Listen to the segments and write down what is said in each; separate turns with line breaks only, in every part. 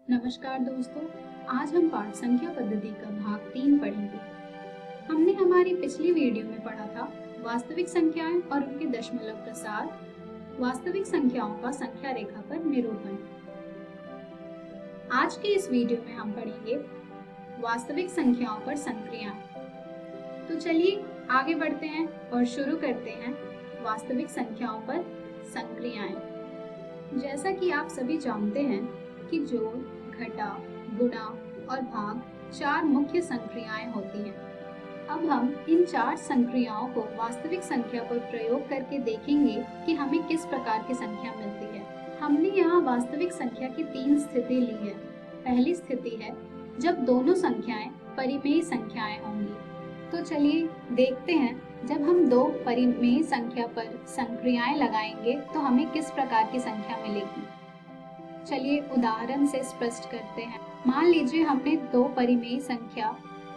नमस्कार दोस्तों, आज हम पाठ संख्या पद्धति का भाग 3 पढ़ेंगे। हमने हमारी पिछली वीडियो में पढ़ा था वास्तविक संख्याएं और उनके दशमलव प्रसार, वास्तविक संख्याओं का संख्या रेखा पर निरूपण। आज के इस वीडियो में हम पढ़ेंगे वास्तविक संख्याओं पर संक्रियाएं। तो चलिए आगे बढ़ते हैं और शुरू करते हैं वास्तविक संख्याओं पर संक्रियाएं। जैसा कि आप सभी जानते हैं कि जोड़, घटा, गुणा और भाग 4 मुख्य संक्रियाएं होती हैं। अब हम इन 4 संक्रियाओं को वास्तविक संख्या पर प्रयोग करके देखेंगे कि हमें किस प्रकार की संख्या मिलती है। हमने यहाँ वास्तविक संख्या की 3 स्थिति ली है। पहली स्थिति है जब दोनों संख्याएं परिमेय संख्याएं होंगी। तो चलिए देखते हैं, जब हम दो परिमेय संख्या पर संक्रियाएं लगाएंगे तो हमें किस प्रकार की संख्या मिलेगी। चलिए उदाहरण से स्पष्ट करते हैं। मान लीजिए हमने दो परिमेय संख्या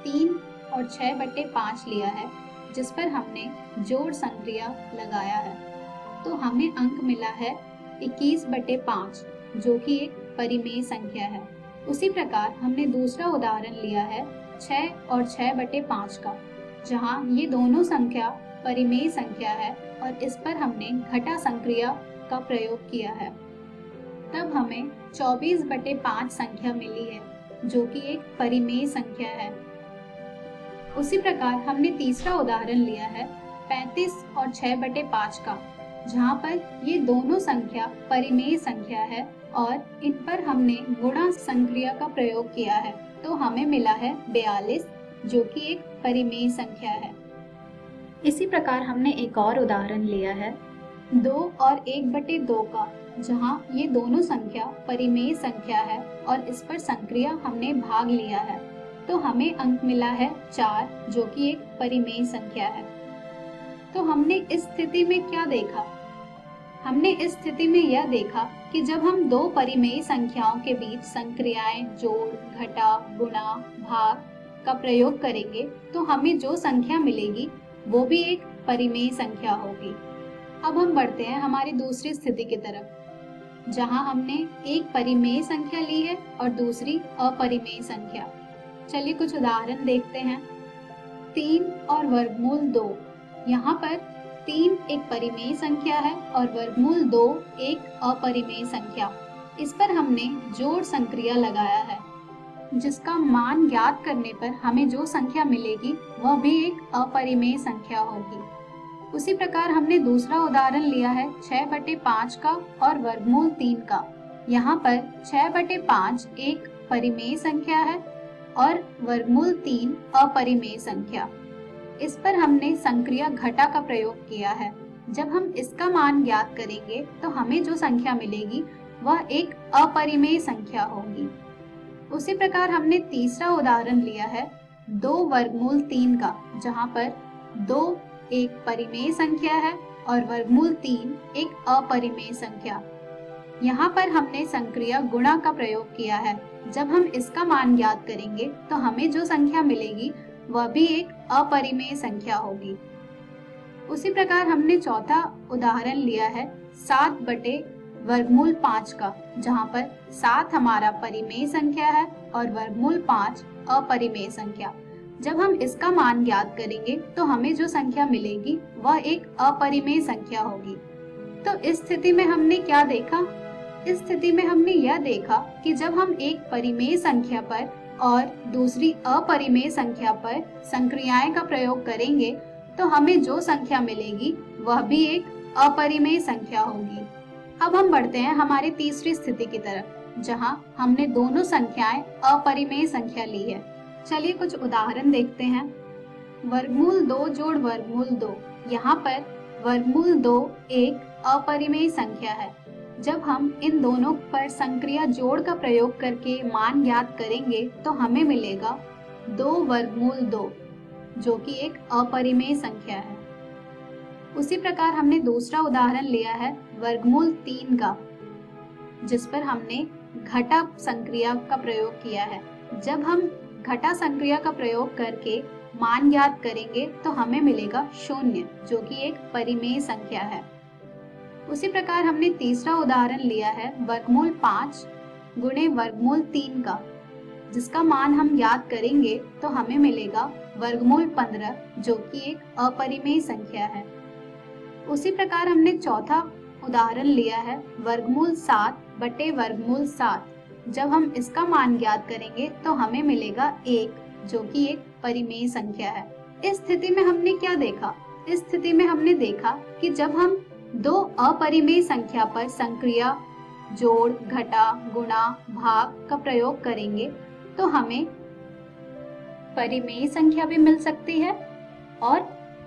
3 और 6/5 लिया है, जिस पर हमने जोड़ संक्रिया लगाया है। तो हमें अंक मिला है 21/5, जो कि एक परिमेय संख्या है। उसी प्रकार हमने दूसरा उदाहरण लिया है 6 और 6/5 का, जहाँ ये दोनों संख्या परिमेय संख्या है और इस पर हमने घटा संक्रिया का प्रयोग किया है। तब हमें 24/5 संख्या मिली है, जो कि एक परिमेय संख्या है। उसी प्रकार हमने तीसरा उदाहरण लिया है 35 और 6/5 का, जहाँ पर ये दोनों संख्या परिमेय संख्या है और इन पर हमने गुणा संक्रिया का प्रयोग किया है। तो हमें मिला है 42, जो कि एक परिमेय संख्या है। इसी प्रकार हमने एक और उदाहरण लिया है 2 और 1/2 का, जहाँ ये दोनों संख्या परिमेय संख्या है और इस पर संक्रिया हमने भाग लिया है। तो हमें अंक मिला है 4, जो कि एक परिमेय संख्या है। तो हमने इस स्थिति में क्या देखा? हमने इस स्थिति में यह देखा कि जब हम दो परिमेय संख्याओं के बीच संक्रियाएं जोड़, घटा, गुणा, भाग का प्रयोग करेंगे तो हमें जो संख्या मिलेगी वो भी एक परिमेय संख्या होगी। अब हम बढ़ते हैं हमारी दूसरी स्थिति की तरफ, जहां हमने एक परिमेय संख्या ली है और दूसरी अपरिमेय संख्या। चलिए कुछ उदाहरण देखते हैं। 3 और वर्गमूल 2। यहाँ पर 3 एक परिमेय संख्या है और वर्गमूल 2 एक अपरिमेय संख्या। इस पर हमने जोड़ संक्रिया लगाया है, जिसका मान ज्ञात करने पर हमें जो संख्या मिलेगी वह भी एक अपरिमेय संख्या होगी। उसी प्रकार हमने दूसरा उदाहरण लिया है 6/5 का और वर्गमूल 3 का। यहाँ पर 6/5 एक परिमेय संख्या है और वर्गमूल 3 अपरिमेय संख्या। इस पर हमने संक्रिया घटा का प्रयोग किया है। जब हम इसका मान ज्ञात करेंगे तो हमें जो संख्या मिलेगी वह एक अपरिमेय संख्या होगी। उसी प्रकार हमने तीसरा उदाहरण लिया है 2 वर्गमूल 3 का, जहाँ पर 2 एक परिमेय संख्या है और वर्गमूल 3 एक अपरिमेय संख्या। यहाँ पर हमने संक्रिया गुणा का प्रयोग किया है। जब हम इसका मान ज्ञात करेंगे तो हमें जो संख्या मिलेगी वह भी एक अपरिमेय संख्या होगी। उसी प्रकार हमने चौथा उदाहरण लिया है 7/वर्गमूल 5 का, जहाँ पर 7 हमारा परिमेय संख्या है और वर्गमूल 5 अपरिमेय संख्या। जब हम इसका मान ज्ञात करेंगे तो हमें जो संख्या मिलेगी वह एक अपरिमेय संख्या होगी। तो इस स्थिति में हमने क्या देखा? इस स्थिति में हमने यह देखा कि जब हम एक परिमेय संख्या पर और दूसरी अपरिमेय संख्या पर संक्रियाएं का प्रयोग करेंगे तो हमें जो संख्या मिलेगी वह भी एक अपरिमेय संख्या होगी। अब हम बढ़ते हैं हमारी तीसरी स्थिति की तरफ, जहां हमने दोनों संख्याएं अपरिमेय संख्या ली है। चलिए कुछ उदाहरण देखते हैं। वर्गमूल 2 जोड़ वर्गमूल 2। यहाँ पर वर्गमूल 2 एक अपरिमेय संख्या है। जब हम इन दोनों पर संक्रिया जोड़ का प्रयोग करके मान ज्ञात करेंगे तो हमें मिलेगा 2 वर्गमूल 2, जो कि एक अपरिमेय संख्या है। उसी प्रकार हमने दूसरा उदाहरण लिया है वर्गमूल 3 का, जिस पर हमने घटा संक्रिया का प्रयोग किया है। जब हम घटा संक्रिया का प्रयोग करके मान ज्ञात करेंगे तो हमें मिलेगा 0, जो कि एक परिमेय संख्या है। उसी प्रकार हमने तीसरा उदाहरण लिया है वर्गमूल 5, गुणे वर्गमूल 3 का, जिसका मान हम याद करेंगे तो हमें मिलेगा वर्गमूल 15, जो कि एक अपरिमेय संख्या है। उसी प्रकार हमने चौथा उदाहरण लिया है वर्गमूल 7 बटे वर्गमूल 7। जब हम इसका मान ज्ञात करेंगे तो हमें मिलेगा 1, जो कि एक परिमेय संख्या है। इस स्थिति में हमने क्या देखा? इस स्थिति में हमने देखा कि जब हम दो अपरिमेय संख्या पर संक्रिया, जोड़, घटा, गुणा, भाग का प्रयोग करेंगे तो हमें परिमेय संख्या भी मिल सकती है और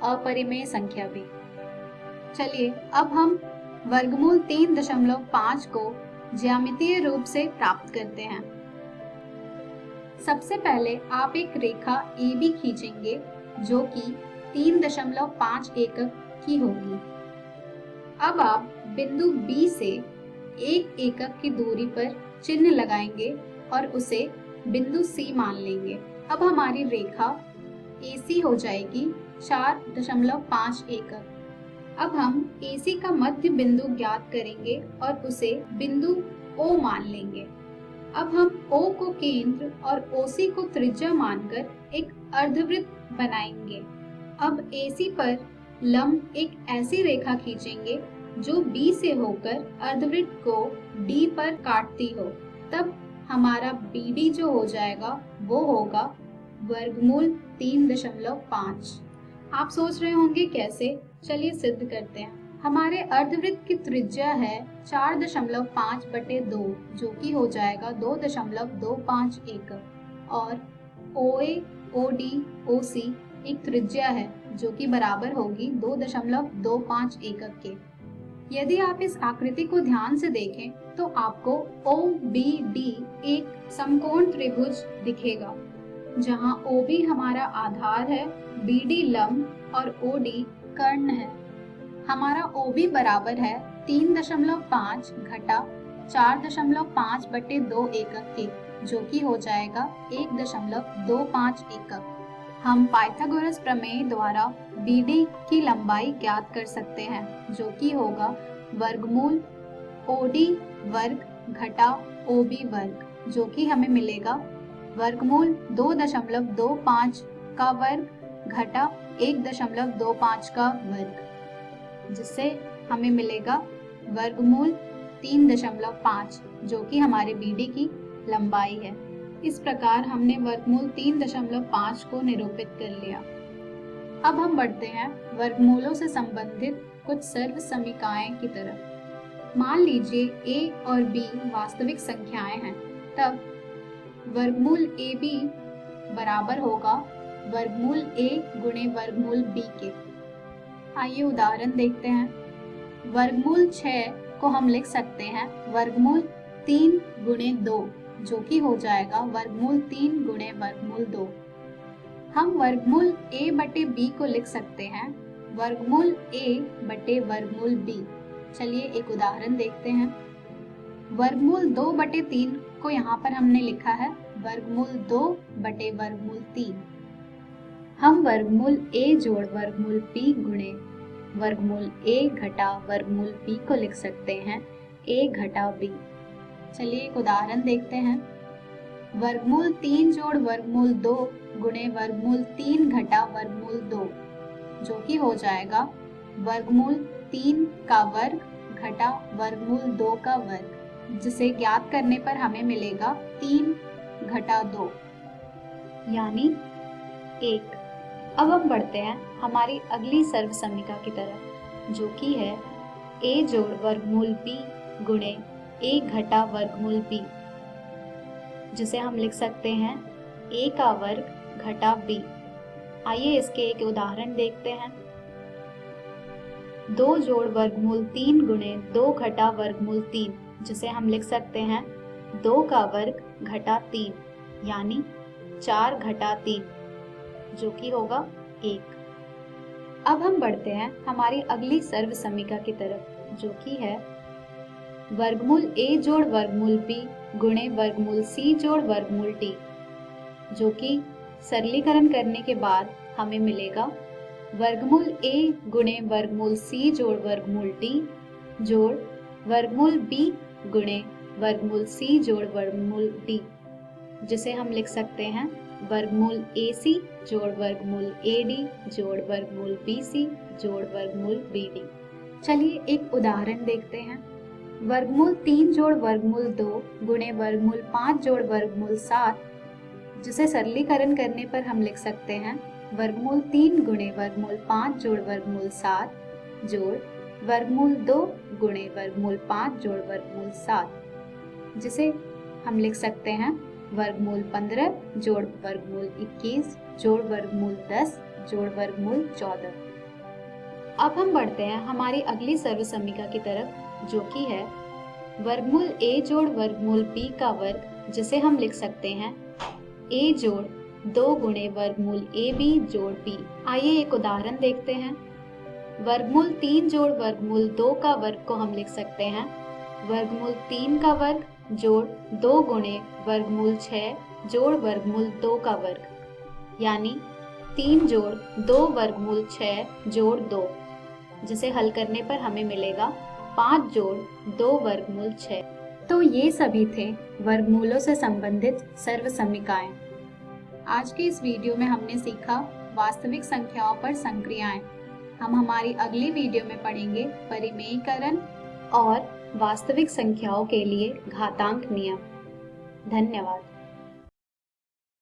अपरिमेय संख्या भी। चलिए अब हम वर्गमूल 3.5 को ज्यामितीय रूप से प्राप्त करते हैं। सबसे पहले आप एक रेखा AB खींचेंगे जो कि 3.5 एकक की होगी। अब आप बिंदु B से 1 एकक की दूरी पर चिन्ह लगाएंगे और उसे बिंदु C मान लेंगे। अब हमारी रेखा AC हो जाएगी 4.5 एकक। अब हम AC का मध्य बिंदु ज्ञात करेंगे और उसे बिंदु O मान लेंगे। अब हम O को केंद्र और OC को त्रिज्या मानकर एक अर्धवृत्त बनाएंगे। अब AC पर लंब एक ऐसी रेखा खींचेंगे जो B से होकर अर्धवृत्त को D पर काटती हो। तब हमारा BD जो हो जाएगा वो होगा वर्गमूल 3.5। आप सोच रहे होंगे कैसे? चलिए सिद्ध करते हैं। हमारे अर्धवृत्त की त्रिज्या है 4.5 बटे 2, जो कि हो जाएगा 2.25 एकक, और OA, OD, OC एक त्रिज्या है जो कि बराबर होगी 2.25 एकक के। यदि आप इस आकृति को ध्यान से देखें तो आपको OBD एक समकोण त्रिभुज दिखेगा, जहां OB हमारा आधार है, BD लंब और OD कर्ण है। हमारा OB बराबर है 3.5 घटा 4.5 बटे 2 एकक के, जो कि हो जाएगा 1.25 एकक। हम पाइथागोरस प्रमेय द्वारा BD की लंबाई ज्ञात कर सकते हैं, जो कि होगा वर्गमूल OD वर्ग घटा OB वर्ग, जो कि हमें मिलेगा वर्गमूल 2.25 का वर्ग घटा 1.25 का वर्ग, जिससे हमें मिलेगा वर्गमूल 3.5, जो कि हमारे BD की लंबाई है। इस प्रकार हमने वर्गमूल 3.5 को निरूपित कर लिया। अब हम बढ़ते हैं वर्गमूलों से संबंधित कुछ सर्व समीकरणों की तरफ। मान लीजिए A और B वास्तविक संख्याएं हैं, तब वर्गमूल AB बराबर होगा वर्गमूल A गुणे वर्गमूल B के। आइए उदाहरण देखते हैं। वर्गमूल 6 को हम लिख सकते हैं वर्गमूल 3 गुणे 2, जो कि हो जाएगा वर्गमूल 3 गुणे वर्गमूल 2। हम वर्गमूल A बटे B को लिख सकते हैं वर्गमूल A बटे वर्गमूल B। चलिए एक उदाहरण देखते हैं। वर्गमूल 2 बटे 3 को यहाँ पर हमने लिखा है वर्गमूल 2 बटे वर्गमूल 3। हम वर्गमूल A जोड़ वर्गमूल B गुणे वर्गमूल A घटा वर्गमूल B को लिख सकते हैं A घटा B। चलिए एक उदाहरण देखते हैं। वर्गमूल 3 जोड़ वर्गमूल 2 गुणे वर्गमूल 3 घटा वर्गमूल 2, जो कि हो जाएगा वर्गमूल 3 का वर्ग घटा वर्गमूल 2 का वर्ग, जिसे ज्ञात करने पर हमें मिलेगा 3 घटा 2 यानी 1। अब हम बढ़ते हैं हमारी अगली सर्व समीकरण की तरफ, जो कि है A जोड़ वर्गमूल B गुणे A घटा वर्गमूल B, जिसे हम लिख सकते हैं A का वर्ग घटा B। आइए इसके एक उदाहरण देखते हैं। 2 जोड़ वर्गमूल 3 गुणे 2 घटा वर्गमूल 3, जिसे हम लिख सकते हैं 2 का वर्ग घटा 3 यानी 4 घटा 3, जो कि होगा 1। अब हम बढ़ते हैं हमारी अगली सर्व समीकरण की तरफ, जो कि है वर्गमूल A जोड़ वर्गमूल B गुणे वर्गमूल C जोड़ वर्गमूल D, जो कि सरलीकरण करने के बाद हमें मिलेगा वर्गमूल A गुणे वर्गमूल C जोड़ वर्गमूल D जोड़ वर्गमूल B गुणे वर्गमूल c जोड़ वर्गमूल d, जिसे हम लिख सकते हैं वर्गमूल AC जोड़ वर्गमूल AD जोड़ वर्गमूल BC जोड़ वर्गमूल BD। चलिए एक उदाहरण देखते हैं। वर्गमूल 3 जोड़ वर्गमूल 2 गुणे वर्गमूल 5 जोड़ वर्गमूल 7, जिसे सरलीकरण करने पर हम लिख सकते हैं वर्गमूल 3 गुणे वर्गमूल 5 जोड़ वर्गमूल 7 जोड़ वर्गमूल 2 गुणे वर्गमूल 5 जोड़ वर्गमूल 7, जिसे हम लिख सकते हैं वर्गमूल 15 जोड़ वर्गमूल 21 जोड़ वर्गमूल 10 जोड़ वर्गमूल 14। अब हम बढ़ते हैं हमारी अगली सर्वसमीका की तरफ, जो कि है वर्गमूल a जोड़ वर्गमूल b का वर्ग, जिसे हम लिख सकते हैं a जोड़ 2 गुणे वर्गमूल ab जोड़ b। आइए एक उदाहरण देखते हैं। वर्गमूल 3 जोड़ वर्गमूल 2 का वर्ग को हम लिख सकते हैं वर्गमूल 3 का वर्ग जोड़ 2 गुणे वर्गमूल 6 जोड़ वर्गमूल 2 का वर्ग, यानी 3 जोड़ 2 वर्गमूल 6 जोड़ 2, जिसे हल करने पर हमें मिलेगा 5 जोड़ 2 वर्गमूल 6। तो ये सभी थे वर्गमूलों से संबंधित सर्वसमीकाएं। आज के इस वीडियो में हमने सीखा वास्तविक संख्याओं पर संक्रियाएं। हम हमारी अगली वीडियो में पढ़ेंगे परिमेयीकरण और वास्तविक संख्याओं के लिए घातांक नियम। धन्यवाद।